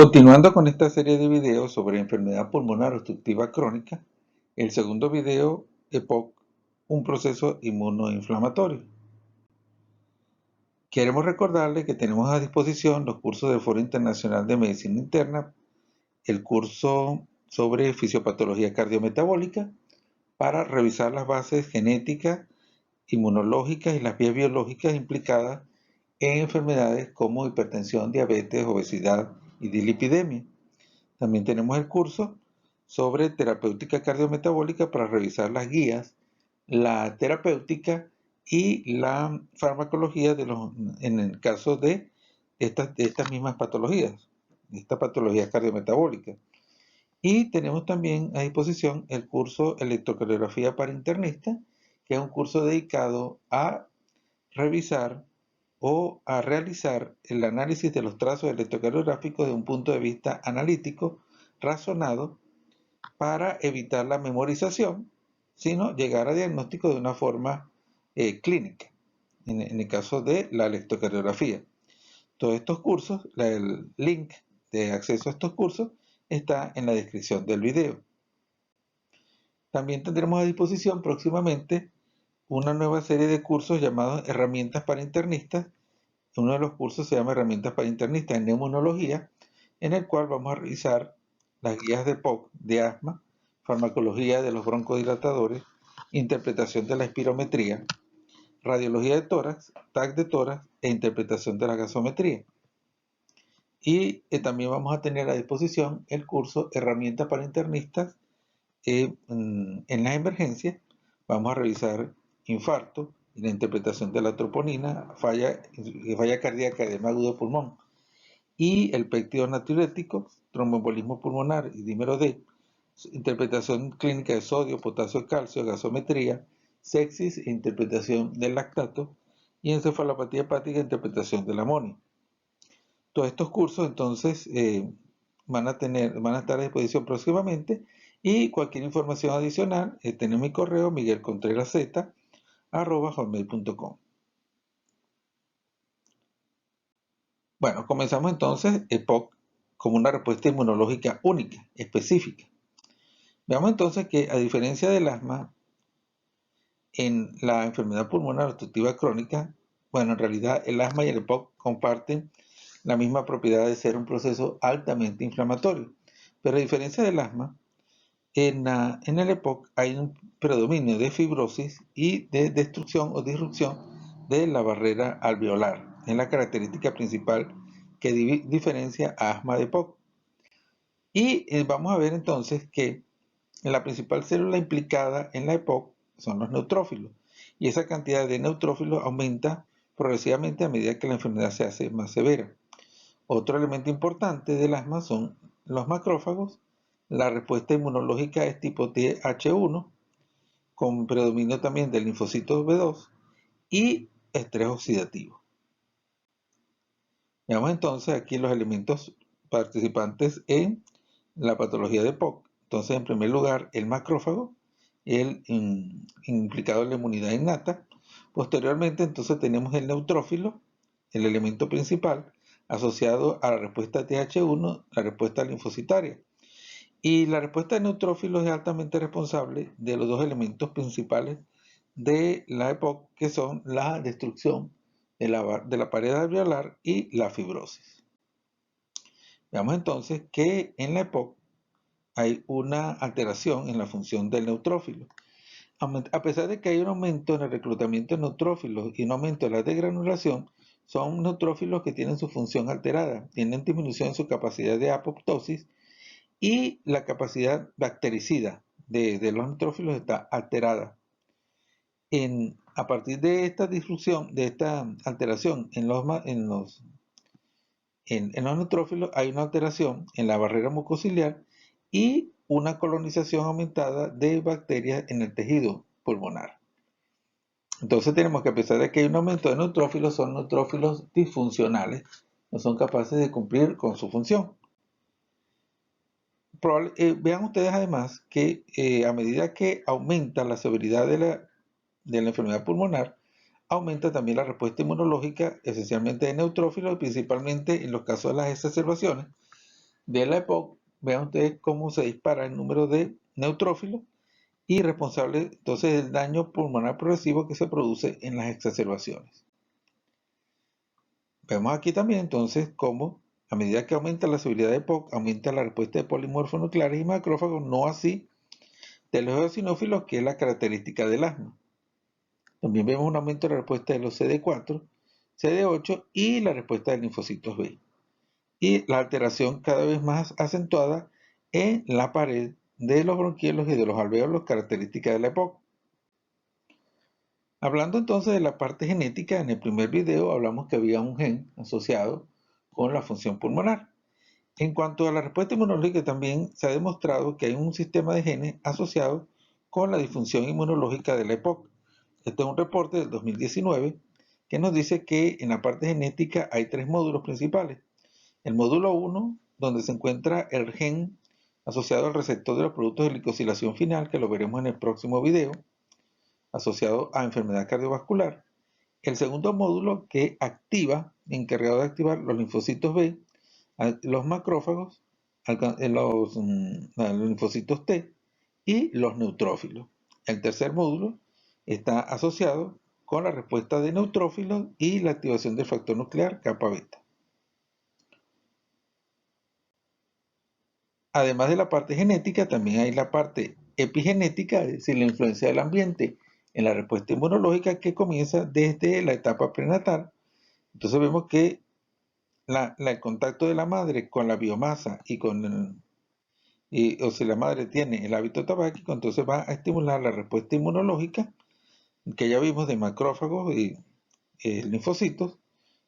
Continuando con esta serie de videos sobre enfermedad pulmonar obstructiva crónica, el segundo video, EPOC, un proceso inmunoinflamatorio. Queremos recordarles que tenemos a disposición los cursos del Foro Internacional de Medicina Interna, el curso sobre fisiopatología cardiometabólica, para revisar las bases genéticas, inmunológicas y las vías biológicas implicadas en enfermedades como hipertensión, diabetes, obesidad y dislipidemia. También tenemos el curso sobre terapéutica cardiometabólica para revisar las guías, la terapéutica y la farmacología en el caso de estas mismas patologías, esta patología cardiometabólica. Y tenemos también a disposición el curso Electrocardiografía para internistas, que es un curso dedicado a revisar o a realizar el análisis de los trazos electrocardiográficos desde un punto de vista analítico, razonado, para evitar la memorización, sino llegar a diagnóstico de una forma clínica, en el caso de la electrocardiografía. Todos estos cursos, el link de acceso a estos cursos está en la descripción del video. También tendremos a disposición próximamente una nueva serie de cursos llamados Herramientas para internistas. Uno de los cursos se llama Herramientas para internistas en neumonología, en el cual vamos a revisar las guías de POC de asma, farmacología de los broncodilatadores, interpretación de la espirometría, radiología de tórax, TAC de tórax e interpretación de la gasometría. Y también vamos a tener a disposición el curso Herramientas para internistas en las emergencias. Vamos a revisar infarto y la interpretación de la troponina, falla cardíaca de agudo de pulmón, y el péptido natriurético, tromboembolismo pulmonar y dímero D, interpretación clínica de sodio, potasio, calcio, gasometría, sepsis e interpretación del lactato, y encefalopatía hepática, interpretación del amonio. Todos estos cursos entonces van a estar a disposición próximamente, y cualquier información adicional, tengo mi correo miguelcontreraszeta@hotmail.com. Bueno, comenzamos entonces EPOC como una respuesta inmunológica única, específica. Veamos entonces que, a diferencia del asma, en la enfermedad pulmonar obstructiva crónica, bueno, en realidad el asma y el EPOC comparten la misma propiedad de ser un proceso altamente inflamatorio. Pero a diferencia del asma, en el EPOC hay un predominio de fibrosis y de destrucción o disrupción de la barrera alveolar. Es la característica principal que diferencia a asma de EPOC. Y vamos a ver entonces que la principal célula implicada en la EPOC son los neutrófilos. Y esa cantidad de neutrófilos aumenta progresivamente a medida que la enfermedad se hace más severa. Otro elemento importante del asma son los macrófagos. La respuesta inmunológica es tipo Th1, con predominio también del linfocito B2 y estrés oxidativo. Veamos entonces aquí los elementos participantes en la patología de EPOC. Entonces, en primer lugar, el macrófago, el implicado en la inmunidad innata. Posteriormente, entonces, tenemos el neutrófilo, el elemento principal, asociado a la respuesta Th1, la respuesta linfocitaria. Y la respuesta de neutrófilos es altamente responsable de los dos elementos principales de la EPOC, que son la destrucción de la pared alveolar y la fibrosis. Veamos entonces que en la EPOC hay una alteración en la función del neutrófilo. A pesar de que hay un aumento en el reclutamiento de neutrófilos y un aumento de la degranulación, son neutrófilos que tienen su función alterada, tienen disminución en su capacidad de apoptosis, y la capacidad bactericida de los neutrófilos está alterada. A partir de esta disrupción, de esta alteración en los neutrófilos, hay una alteración en la barrera mucociliar y una colonización aumentada de bacterias en el tejido pulmonar. Entonces tenemos que, a pesar de que hay un aumento de neutrófilos, son neutrófilos disfuncionales, no son capaces de cumplir con su función. Vean ustedes además que a medida que aumenta la severidad de la enfermedad pulmonar, aumenta también la respuesta inmunológica, esencialmente de neutrófilos, principalmente en los casos de las exacerbaciones. de la EPOC, vean ustedes cómo se dispara el número de neutrófilos y responsable entonces del daño pulmonar progresivo que se produce en las exacerbaciones. Vemos aquí también entonces cómo a medida que aumenta la severidad de EPOC, aumenta la respuesta de polimorfonucleares y macrófagos, no así de los eosinófilos, que es la característica del asma. También vemos un aumento de la respuesta de los CD4, CD8 y la respuesta de linfocitos B. Y la alteración cada vez más acentuada en la pared de los bronquielos y de los alvéolos, característica de la EPOC. Hablando entonces de la parte genética, en el primer video hablamos que había un gen asociado con la función pulmonar. En cuanto a la respuesta inmunológica, también se ha demostrado que hay un sistema de genes asociado con la disfunción inmunológica de la EPOC. Este es un reporte del 2019 que nos dice que en la parte genética hay tres módulos principales. El módulo 1, donde se encuentra el gen asociado al receptor de los productos de glicosilación final, que lo veremos en el próximo video, asociado a enfermedad cardiovascular. El segundo módulo que activa, encargado de activar los linfocitos B, los macrófagos, los linfocitos T y los neutrófilos. El tercer módulo está asociado con la respuesta de neutrófilos y la activación del factor nuclear kappa beta. Además de la parte genética, también hay la parte epigenética, es decir, la influencia del ambiente en la respuesta inmunológica, que comienza desde la etapa prenatal. Entonces vemos que el contacto de la madre con la biomasa o si la madre tiene el hábito tabáquico, entonces va a estimular la respuesta inmunológica que ya vimos de macrófagos y linfocitos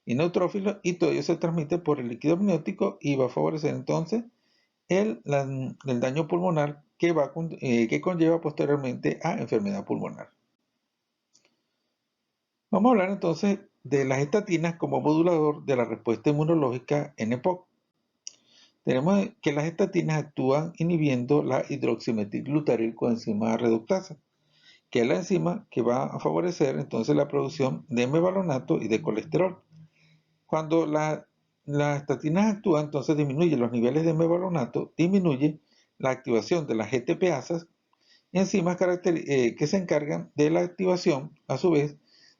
y neutrófilos, y todo ello se transmite por el líquido amniótico y va a favorecer entonces el daño pulmonar que conlleva posteriormente a enfermedad pulmonar. Vamos a hablar entonces de las estatinas como modulador de la respuesta inmunológica en EPOC. Tenemos que las estatinas actúan inhibiendo la hidroximetilglutaril coenzima reductasa, que es la enzima que va a favorecer entonces la producción de mevalonato y de colesterol. Cuando las estatinas actúan, entonces disminuye los niveles de mevalonato, disminuye la activación de las GTPasas, enzimas que se encargan de la activación, a su vez,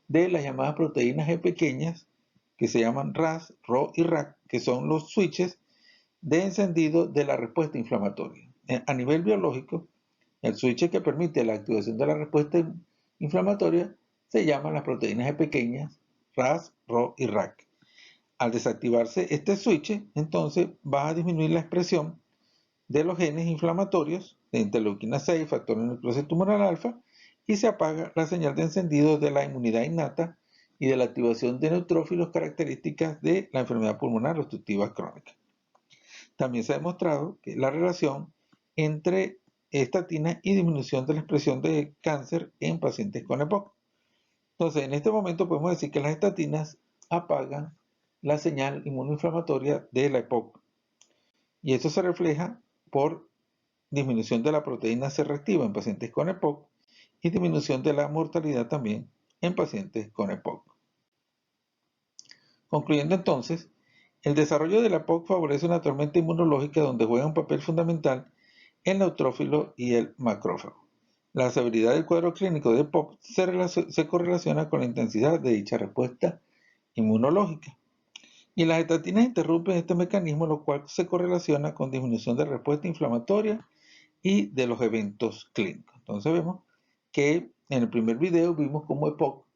de las llamadas proteínas G pequeñas, que se llaman RAS, RO y RAC, que son los switches de encendido de la respuesta inflamatoria. A nivel biológico, el switch que permite la activación de la respuesta inflamatoria se llama las proteínas G pequeñas, RAS, RO y RAC. Al desactivarse este switch, entonces va a disminuir la expresión de los genes inflamatorios de interleuquina 6, factor de necrosis tumoral alfa, y se apaga la señal de encendido de la inmunidad innata y de la activación de neutrófilos, características de la enfermedad pulmonar obstructiva crónica. También se ha demostrado que la relación entre estatina y disminución de la expresión de cáncer en pacientes con EPOC. Entonces, en este momento podemos decir que las estatinas apagan la señal inmunoinflamatoria de la EPOC. Y eso se refleja por disminución de la proteína C reactiva en pacientes con EPOC y disminución de la mortalidad también en pacientes con EPOC. Concluyendo entonces, el desarrollo de la EPOC favorece una tormenta inmunológica donde juega un papel fundamental el neutrófilo y el macrófago. La severidad del cuadro clínico de EPOC se correlaciona con la intensidad de dicha respuesta inmunológica. Y las estatinas interrumpen este mecanismo, lo cual se correlaciona con disminución de respuesta inflamatoria y de los eventos clínicos. Entonces vemos que en el primer video vimos cómo EPOC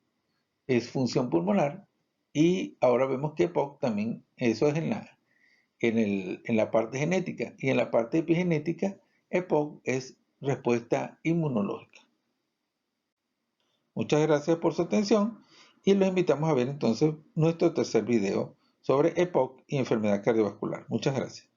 es función pulmonar, y ahora vemos que EPOC también, eso es en la parte genética, y en la parte epigenética EPOC es respuesta inmunológica. Muchas gracias por su atención y los invitamos a ver entonces nuestro tercer video sobre EPOC y enfermedad cardiovascular. Muchas gracias.